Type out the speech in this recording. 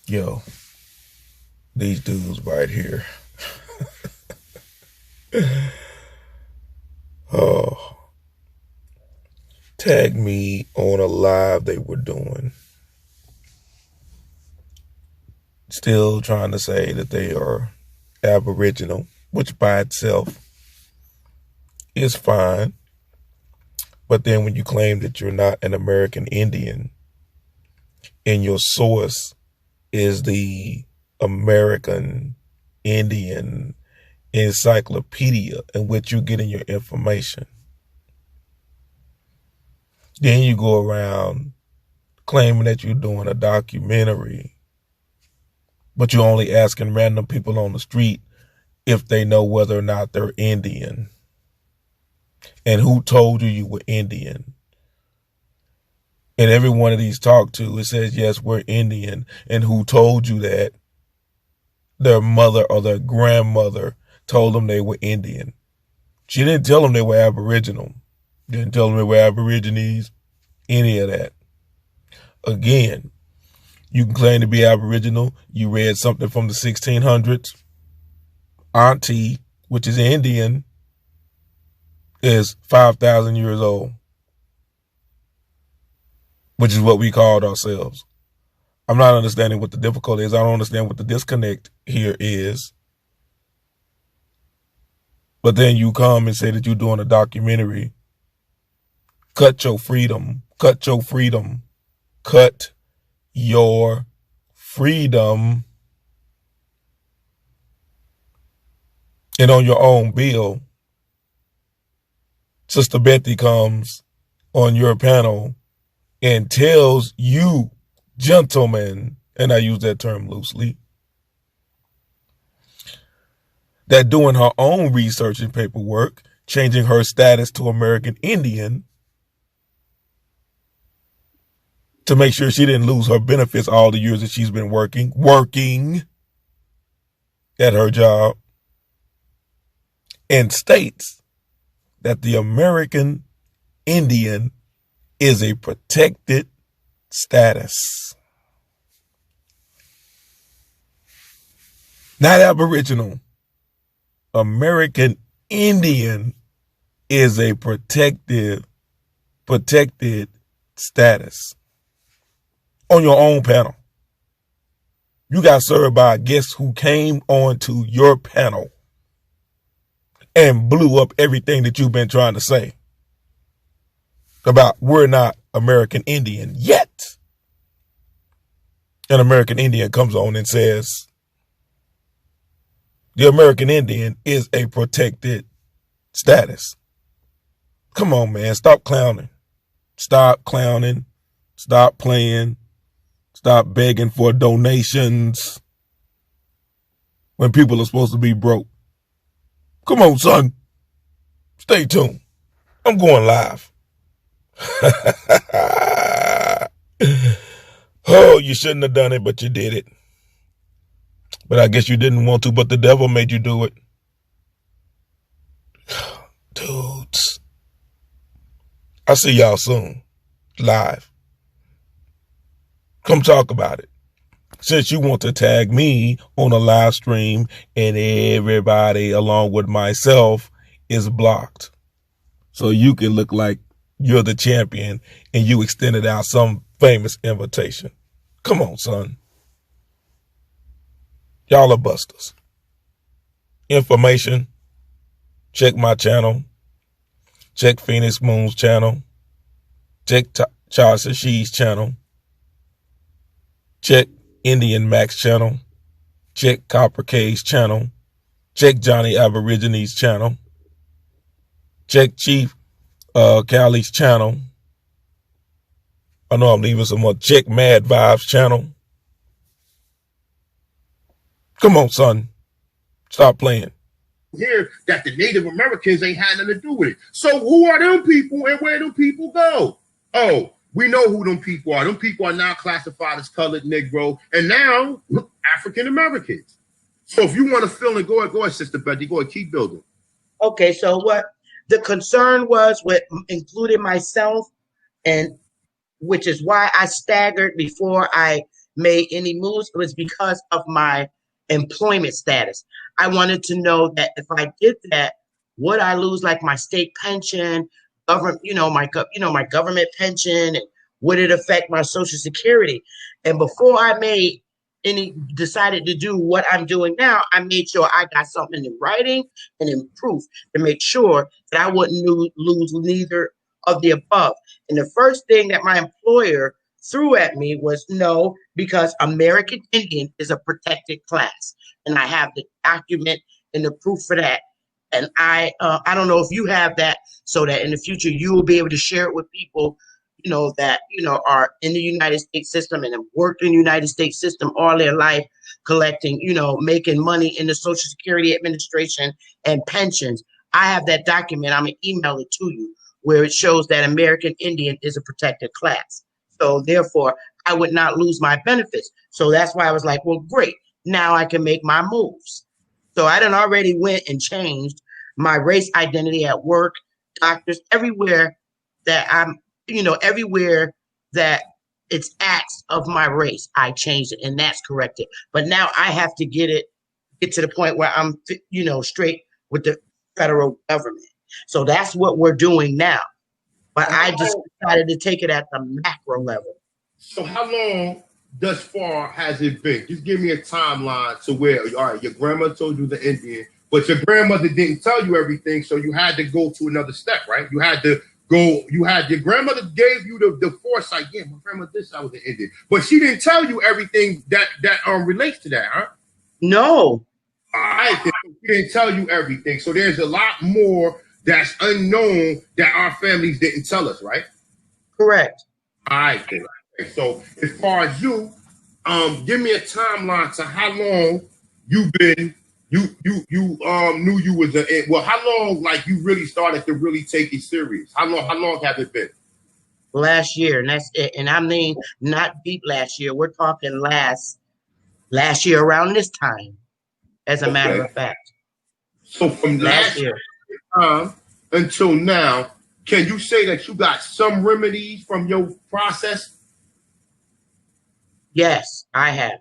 Yo, these dudes right here. Oh, tag me on a live they were doing. Still trying to say that they are Aboriginal, which by itself is fine. But then when you claim that you're not an American Indian and your source is the American Indian encyclopedia in which you're getting your information, then you go around claiming that you're doing a documentary, but you're only asking random people on the street if they know whether or not they're Indian. And who told you you were Indian? And every one of these talked to, it says, yes, we're Indian. And who told you that? Their mother or their grandmother told them they were Indian. She didn't tell them they were Aboriginal. Didn't tell them they were Aborigines. Any of that. Again, you can claim to be Aboriginal. You read something from the 1600s. Auntie, which is Indian, is 5,000 years old, which is what we called ourselves. I'm not understanding what the difficulty is. I don't understand what the disconnect here is. But then you come and say that you're doing a documentary. Cut your freedom. Cut your freedom. Cut your freedom. And on your own bill, Sister Betty comes on your panel and tells you, gentlemen, and I use that term loosely, that doing her own research and paperwork, changing her status to American Indian to make sure she didn't lose her benefits all the years that she's been working at her job, and states that the American Indian is a protected status. Not Aboriginal. American Indian is a protected status. On your own panel. You got served by a guest who came onto your panel and blew up everything that you've been trying to say about we're not American Indian yet. An American Indian comes on and says the American Indian is a protected status. Come on, man. Stop clowning. Stop clowning. Stop playing. Stop begging for donations when people are supposed to be broke. Come on, son. Stay tuned. I'm going live. Oh, you shouldn't have done it, but you did it. But I guess you didn't want to, but the devil made you do it. Dudes. I'll see y'all soon. Live. Come talk about it. Since you want to tag me on a live stream and everybody along with myself is blocked. So you can look like you're the champion and you extended out some famous invitation. Come on, son. Y'all are busters. Information. Check my channel. Check Phoenix Moon's channel. Check Charles Shee's channel. Check Indian Max channel. Check Copper K's channel. Check Johnny Aborigines channel. Check Chief Callie's channel. I know I'm leaving some more. Check Mad Vibes channel. Come on, son. Stop playing. Here that the Native Americans ain't had nothing to do with it. So who are them people and where them people go? Oh, we know who them people are. Them people are now classified as colored, Negro, and now African Americans. So if you want to fill in, go ahead, Sister Betty. Go ahead, keep building. Okay, so what the concern was with including myself, and which is why I staggered before I made any moves, it was because of my employment status. I wanted to know that if I did that, would I lose like my state pension, government, my government pension, and would it affect my Social Security? And before I made any decided to do what I'm doing now, I made sure I got something in writing and in proof to make sure that I wouldn't lose neither of the above. And the first thing that my employer threw at me was no, because American Indian is a protected class, and I have the document and the proof for that. And I don't know if you have that, so that in the future you will be able to share it with people, that are in the United States system and have worked in the United States system all their life, collecting, making money in the Social Security Administration and pensions. I have that document. I'm gonna email it to you, where it shows that American Indian is a protected class. So therefore, I would not lose my benefits. So that's why I was like, well, great. Now I can make my moves. So I done already went and changed my race identity at work, doctors, everywhere that everywhere that it's acts of my race, I changed it, and that's corrected. But now I have to get to the point where I'm, straight with the federal government. So that's what we're doing now. But I just decided to take it at the macro level. So how long thus far has it been? Just give me a timeline to where, all right, your grandma told you the Indian, but your grandmother didn't tell you everything, so you had to go to another step, right? You had your grandmother gave you the foresight. Yeah, my grandma this, I was an Indian. But she didn't tell you everything that relates to that, huh? No. All right, she didn't tell you everything. So there's a lot more that's unknown that our families didn't tell us, right? Correct. All right, then. So as far as you, give me a timeline to how long you've been, you knew you was how long like you really started to really take it serious? How long has it been? Last year, and that's it. And I mean not deep last year. We're talking last year around this time, as a matter of fact. So from last year until now, can you say that you got some remedies from your process? Yes, I have.